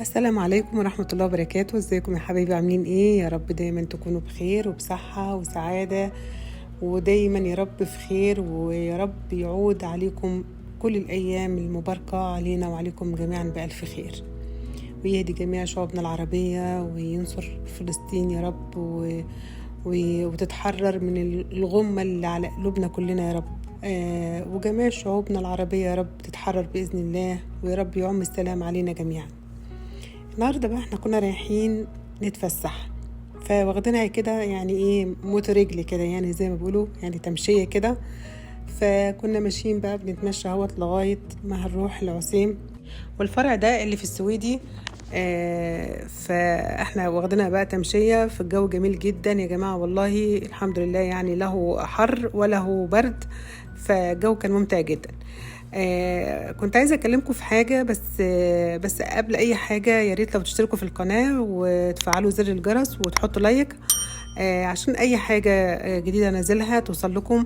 السلام عليكم ورحمة الله وبركاته. ازيكم يا حبايبي؟ عاملين ايه؟ يا رب دايما تكونوا بخير وبصحة وسعادة، ودايما يا رب في خير، ويا رب يعود عليكم كل الأيام المباركة علينا وعليكم جميعا بألف خير، ويهدي جميع شعوبنا العربية وينصر فلسطين يا رب وتتحرر من الغمة اللي على قلوبنا كلنا يا رب. وجميع شعوبنا العربية يا رب تتحرر بإذن الله، ويا رب يعم السلام علينا جميعا. النهاردة بقى احنا كنا رايحين نتفسح، فواخدينها كده يعني ايه موت رجل كده، يعني زي ما بيقولوا يعني تمشية كده. فكنا ماشيين بقى بنتمشى اهوت لغاية ما هنروح العسيم، والفرع ده اللي في السويدي. فاحنا واخدينها بقى تمشية في الجو جميل جدا يا جماعة، والله الحمد لله، يعني له حر وله برد، فالجو كان ممتع جدا. كنت عايزة أكلمكم في حاجة، بس قبل أي حاجة يا ريت لو تشتركوا في القناة وتفعلوا زر الجرس وتحطوا لايك، عشان أي حاجة جديدة أنزلها توصل لكم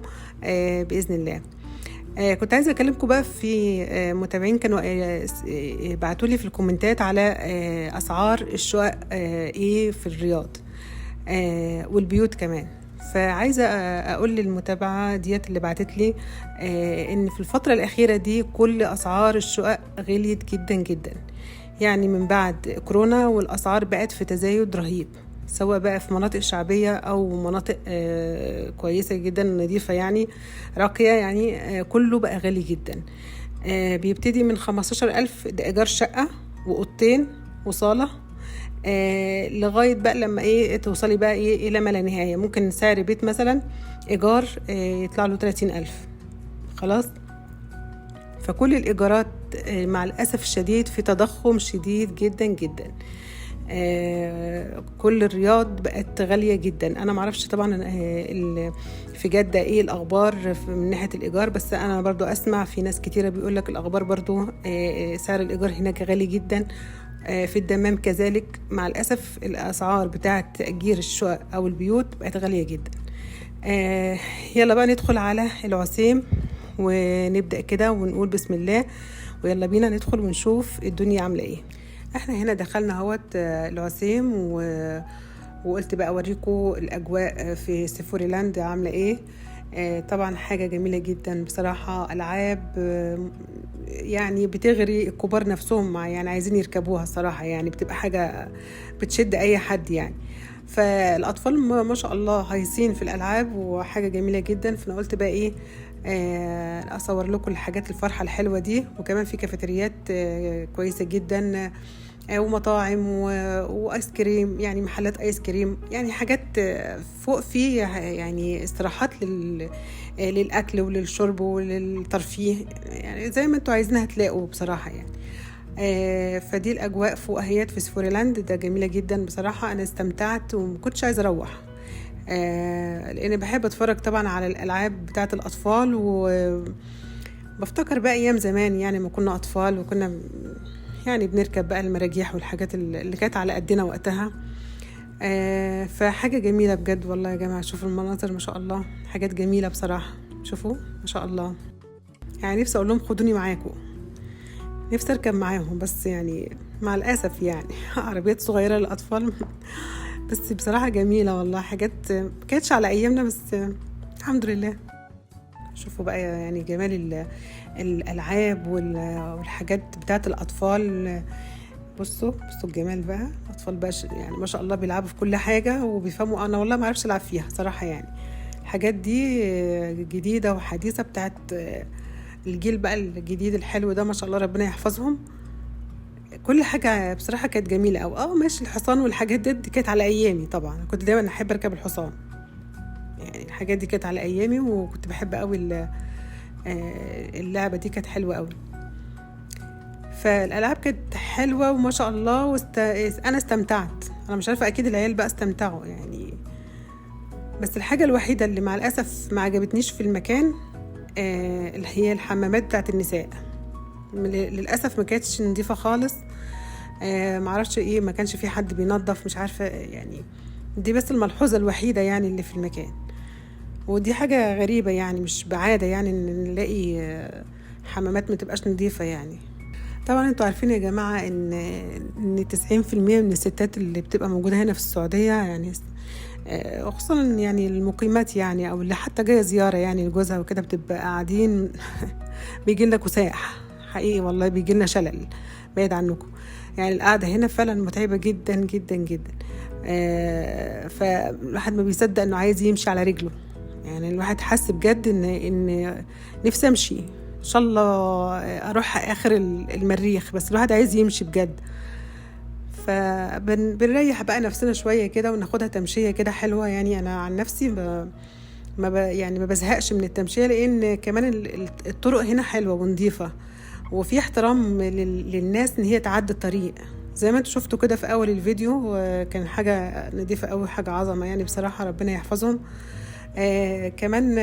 بإذن الله. كنت عايزة أكلمكم بقى في متابعين كانوا بعتولي في الكومنتات على أسعار الشقق إيه في الرياض والبيوت كمان. فعايزة أقول للمتابعة ديت اللي بعتت لي إن في الفترة الأخيرة دي كل أسعار الشقق غليت جدا جدا، يعني من بعد كورونا والأسعار بقت في تزايد رهيب، سواء بقى في مناطق شعبية أو مناطق كويسة جدا نظيفة يعني راقية، يعني كله بقى غالي جدا. بيبتدي من 15,000 ده إيجار شقة وأوضتين وصالة، لغاية بقى لما توصلي بقى إلى ما لا نهاية. ممكن سعر بيت مثلا إيجار يطلع له 30,000 خلاص. فكل الإيجارات مع الأسف الشديد في تضخم شديد جدا جدا. كل الرياض بقت غالية جدا. أنا معرفش طبعا في جدة إيه الأخبار من ناحية الإيجار، بس أنا برضو أسمع في ناس كتيرة بيقولك الأخبار برضو سعر الإيجار هناك غالي جدا. في الدمام كذلك، مع الأسف الأسعار بتاعة تأجير الشقق أو البيوت بقت غالية جدا. يلا بقى ندخل على العسيم ونبدأ كده ونقول بسم الله، ويلا بينا ندخل ونشوف الدنيا عاملة ايه. احنا هنا دخلنا اهوت العسيم وقلت بقى اوريكم الاجواء في سيفوريلاند عاملة ايه. طبعا حاجة جميلة جدا بصراحة، ألعاب يعني بتغري الكبار نفسهم، يعني عايزين يركبوها صراحة، يعني بتبقى حاجة بتشد أي حد يعني. فالأطفال ما شاء الله هايصين في الألعاب وحاجة جميلة جدا. فأنا قلت بقى إيه أصور لكم الحاجات الفرحة الحلوة دي، وكمان في كافيتريات كويسة جدا ومطاعم وآيس كريم، يعني محلات آيس كريم، يعني حاجات فوق فيه، يعني استراحات للأكل وللشرب وللترفيه، يعني زي ما انتوا عايزينها هتلاقوا بصراحة يعني. فدي الأجواء فوق أهيات في سفوريلاند، ده جميلة جدا بصراحة. أنا استمتعت ومكنتش عايزة أروح، لأن بحب أتفرج طبعا على الألعاب بتاعة الأطفال، وبفتكر بقى أيام زمان يعني ما كنا أطفال وكنا يعني بنركب بقى المراجيح والحاجات اللي كانت على قدنا وقتها. فحاجة جميلة بجد والله يا جماعة. شوفوا المناظر ما شاء الله، حاجات جميلة بصراحة. شوفوا ما شاء الله، يعني نفسي أقول لهم خدوني معاكم، نفسي أركب معاهم، بس يعني مع الأسف يعني عربيات صغيرة للأطفال بس بصراحة جميلة والله، حاجات كانتش على أيامنا، بس الحمد لله. شوفوا بقى يعني جمال الألعاب والحاجات بتاعت الأطفال. بصوا الجمال بقى، الأطفال بقى يعني ما شاء الله بيلعبوا في كل حاجة وبيفهموا. أنا والله ما عرفش ألعب فيها صراحة، يعني الحاجات دي جديدة وحديثة بتاعت الجيل بقى الجديد الحلو ده، ما شاء الله ربنا يحفظهم. كل حاجة بصراحة كانت جميلة. أو ماشي الحصان والحاجات دي كانت على أيامي، طبعا كنت دايما أحب أركب الحصان، يعني الحاجات دي كانت على أيامي، وكنت بحب قوي اللعبة دي كانت حلوة قوي. فالألعاب كانت حلوة وما شاء الله، أنا استمتعت. أنا مش عارفة أكيد العيال بقى استمتعوا يعني. بس الحاجة الوحيدة اللي مع الأسف ما عجبتنيش في المكان اللي هي الحمامات بتاعت النساء، للأسف ما كانتش نظيفة خالص. معرفش ايه، ما كانش في حد بينظف، مش عارفة يعني. دي بس الملحوظة الوحيدة يعني اللي في المكان، ودي حاجة غريبة يعني، مش بعادة يعني ان نلاقي حمامات ما تبقاش نظيفة يعني. طبعا انتوا عارفين يا جماعة ان 90% من الستات اللي بتبقى موجودة هنا في السعودية يعني خصوصا يعني المقيمات يعني او اللي حتى جاية زيارة يعني لجوزها وكده بتبقى قاعدين بيجي لنا كساح حقيقي والله، بيجي لنا شلل بعيد عنكم. يعني القعدة هنا فعلا متعبة جدا جدا جدا. فالواحد ما بيصدق انه عايز يمشي على رجله. يعني الواحد حس بجد ان نفسي امشي ان شاء الله اروح اخر المريخ، بس الواحد عايز يمشي بجد. فبنريح بقى نفسنا شوية كده وناخدها تمشية كده حلوة. يعني انا عن نفسي يعني ما بزهقش من التمشية، لان كمان الطرق هنا حلوة ونظيفة، وفي احترام للناس ان هي تعدي الطريق. زي ما انتوا شفتوا كده في اول الفيديو، كان حاجة نظيفة قوي، حاجة عظمة يعني بصراحة، ربنا يحفظهم. كمان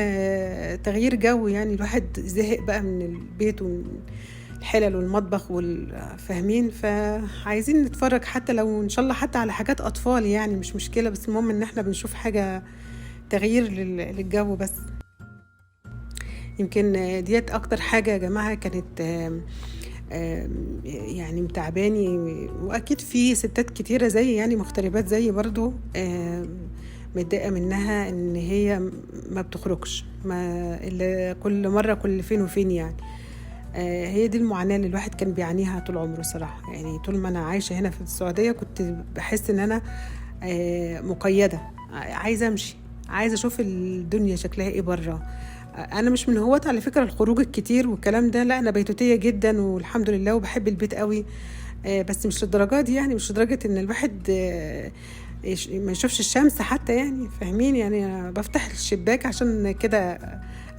تغيير جو، يعني الواحد زهق بقى من البيت والحلل والمطبخ والفاهمين، فعايزين نتفرج حتى لو ان شاء الله حتى على حاجات اطفال، يعني مش مشكلة، بس المهم ان احنا بنشوف حاجة تغيير للجو بس. يمكن ديت اكتر حاجة يا جماعة كانت يعني متعباني، واكيد في ستات كتيرة زي يعني مغتربات زي برضو متضايقة منها ان هي ما بتخرجش، ما إلا كل مرة كل فين وفين يعني. هي دي المعاناة اللي الواحد كان بيعانيها طول عمره صراحة. يعني طول ما أنا عايشة هنا في السعودية كنت بحس إن أنا مقيدة، عايزة أمشي، عايزة أشوف الدنيا شكلها إيه برا. أنا مش من هواة على فكرة الخروج الكتير والكلام ده، لا أنا بيتوتية جدا والحمد لله، وبحب البيت قوي. بس مش للدرجة دي، يعني مش لدرجة إن الواحد ما يشوفش الشمس حتى، يعني فاهمين. يعني أنا بفتح الشباك عشان كده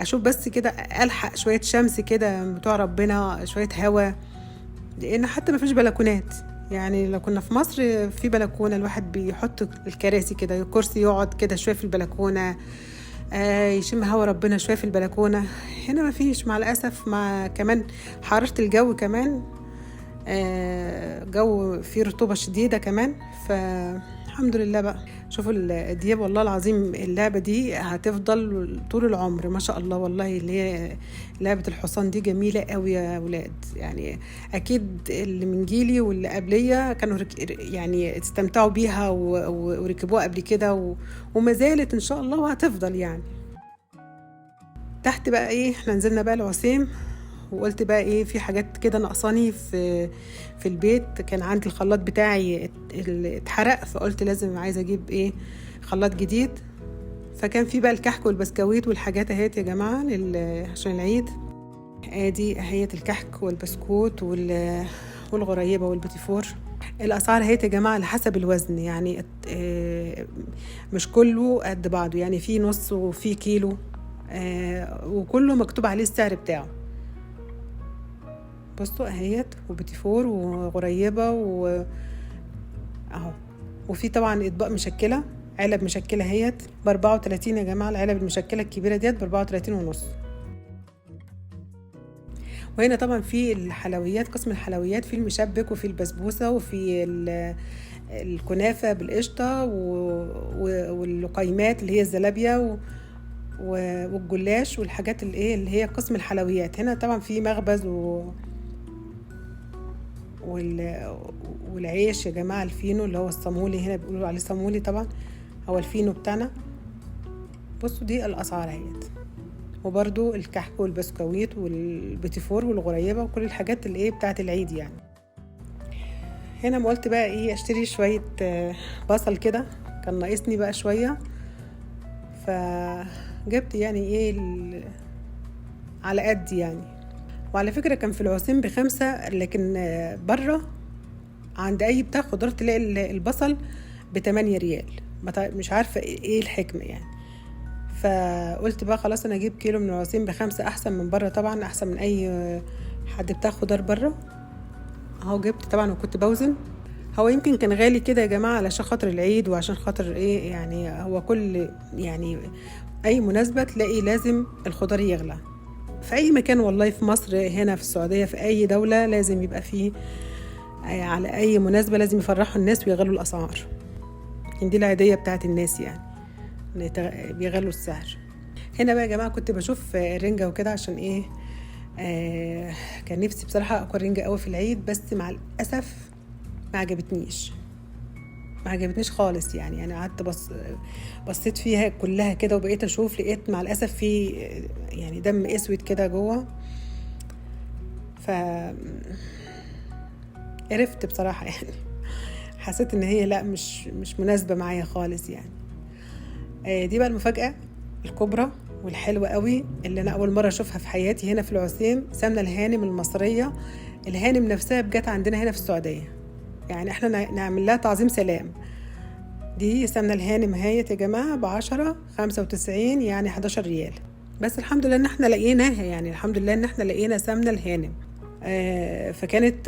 اشوف بس كده الحق شويه شمس كده بتوع ربنا، شويه هوا، لان حتى ما فيش بلكونات. يعني لو كنا في مصر في بلكونه الواحد بيحط الكراسي كده، الكرسي يقعد كده شويه في البلكونه، يشم هوا ربنا شويه في البلكونه. هنا ما فيش مع الاسف، مع كمان حراره الجو كمان، جو فيه رطوبة شديدة كمان. فالحمد لله بقى. شوفوا الدياب والله العظيم اللعبة دي هتفضل طول العمر ما شاء الله. والله اللي هي لعبة الحصان دي جميلة قوي يا ولاد، يعني أكيد اللي من جيلي واللي قبلية كانوا يعني استمتعوا بيها وركبوها قبل كده، وما زالت إن شاء الله وهتفضل يعني. تحت بقى ايه، احنا نزلنا بقى العسيم، وقلت بقى ايه في حاجات كده ناقصاني في البيت. كان عندي الخلاط بتاعي اللي اتحرق، فقلت لازم عايزه اجيب ايه خلاط جديد. فكان في بقى الكحك والبسكويت والحاجات اهيت يا جماعه عشان العيد. ادي اهيت الكحك والبسكوت والغريبه والبتيفور. الاسعار اهيت يا جماعه على حسب الوزن، يعني مش كله قد بعضه، يعني في نص وفي كيلو، وكله مكتوب عليه السعر بتاعه. بصوا اهيت وبتيفور وغريبه اهو. وفي طبعا اطباق مشكله، علب مشكله اهيت ب34 يا جماعه. العلب المشكله الكبيره ديت ب34 ونص. وهنا طبعا في الحلويات، قسم الحلويات، في المشبك وفي البسبوسه وفي الكنافه بالقشطه واللقيمات اللي هي الزلابيه والجلاش والحاجات اللي هي قسم الحلويات. هنا طبعا في مخبز والعيش يا جماعة، الفينو اللي هو الصامولي، هنا بيقولوا عليه صامولي، طبعا هو الفينو بتاعنا. بصوا دي الأسعار اهيت، وبرضو الكحك والبسكويت والبتيفور والغريبة وكل الحاجات اللي بتاعت العيد يعني. هنا ما قلت بقى اشتري شوية بصل كده، كان ناقصني بقى شوية، فجبت يعني على قد يعني. وعلى فكرة كان في العسيم ب5، لكن برا عند أي بتاع خضار تلاقي البصل ب8 ريال. مش عارفة ايه الحكمة يعني. فقلت بقى خلاص أنا أجيب كيلو من العسيم ب5 أحسن من برا، طبعا أحسن من أي حد بتاع خضار برا. اهو جبت طبعا وكنت بوزن. هو يمكن كان غالي كده يا جماعة علشان خاطر العيد، وعشان خاطر يعني هو كل يعني أي مناسبة تلاقي لازم الخضار يغلى في أي مكان. والله في مصر، هنا في السعودية، في أي دولة لازم يبقى فيه على أي مناسبة لازم يفرحوا الناس ويغلوا الأسعار. دي العادية بتاعت الناس يعني، بيغلوا السعر. هنا بقى يا جماعة كنت بشوف رنجة وكده عشان كان نفسي بصراحة اكل رنجة قوي في العيد، بس مع الاسف ما عجبتنيش خالص. يعني انا قعدت بصيت فيها كلها كده وبقيت اشوف، لقيت مع الاسف في يعني دم اسود كده جوه، ف قرفت بصراحة يعني. حسيت ان هي لا مش مناسبة معايا خالص يعني. دي بقى المفاجأة الكبرى والحلوة قوي اللي انا اول مرة اشوفها في حياتي هنا في العسيم، سمنة الهانم المصرية. الهانم نفسها بجت عندنا هنا في السعودية، يعني احنا نعمل لها تعظيم سلام. دي سمنة الهانم هاية يا جماعة ب10.95، يعني 11 ريال. بس الحمد لله ان احنا لقيناها، يعني الحمد لله ان احنا لقينا سمنة الهانم. فكانت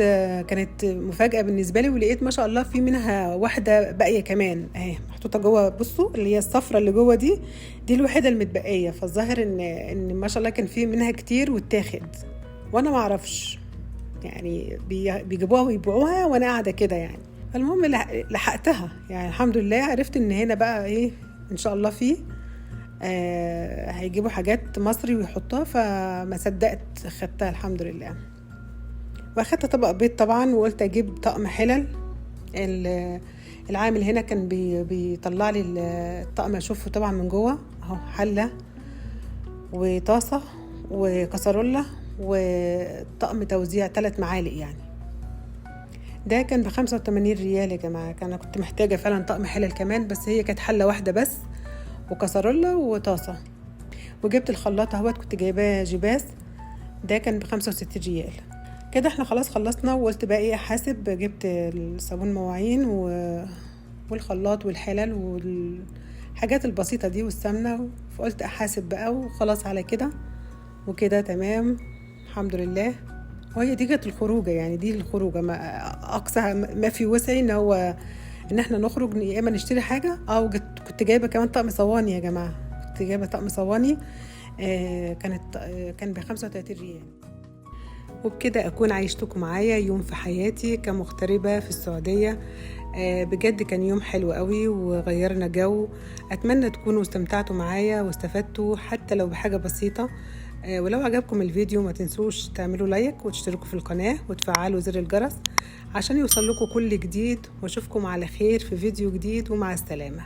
كانت مفاجأة بالنسبة لي، ولقيت ما شاء الله في منها واحدة باقية كمان اهي محطوطة جوه. بصوا اللي هي الصفرة اللي جوه دي الوحيدة المتبقية، فالظاهر ان ما شاء الله كان في منها كتير واتاخد، وانا ما اعرفش يعني بيجيبوها ويبيعوها وانا قاعدة كده يعني. المهم لحقتها يعني الحمد لله. عرفت ان هنا بقى ايه ان شاء الله فيه هيجيبوا حاجات مصري ويحطوها، فما صدقت خدتها الحمد لله. واخدت طبق بيض طبعا، وقلت اجيب طقم حلل. العامل هنا كان بيطلع لي الطقم، اشوفه طبعا من جوه اهو، حله وطاسه وكسرولة وطقم توزيع 3 معالق يعني. ده كان ب85 ريال يا جماعه. انا كنت محتاجه فعلا طقم حلل كمان، بس هي كانت حله واحده بس وكسرولة وطاسه. وجبت الخلاط اهوت، كنت جايباه جباس، ده كان ب65 ريال. كده احنا خلاص خلصنا، وقلت بقى ايه احاسب. جبت الصابون مواعين والخلاط والحلل والحاجات البسيطة دي والسمنة، فقلت احاسب بقى وخلاص على كده. وكده تمام الحمد لله. وهي دي كانت الخروجة، يعني دي الخروجة ما اقصى ما في وسعي ان احنا نخرج، يا اما نشتري حاجة او كنت جايبة كمان طقم صواني يا جماعة. كنت جايبة طقم صواني كان ب35 ريال. وبكده أكون عايشتكم معايا يوم في حياتي كمغتربة في السعودية. بجد كان يوم حلو قوي وغيرنا جو. أتمنى تكونوا استمتعتوا معايا واستفدتوا حتى لو بحاجة بسيطة. ولو عجبكم الفيديو ما تنسوش تعملوا لايك وتشتركوا في القناة وتفعلوا زر الجرس عشان يوصل لكم كل جديد. واشوفكم على خير في فيديو جديد، ومع السلامة.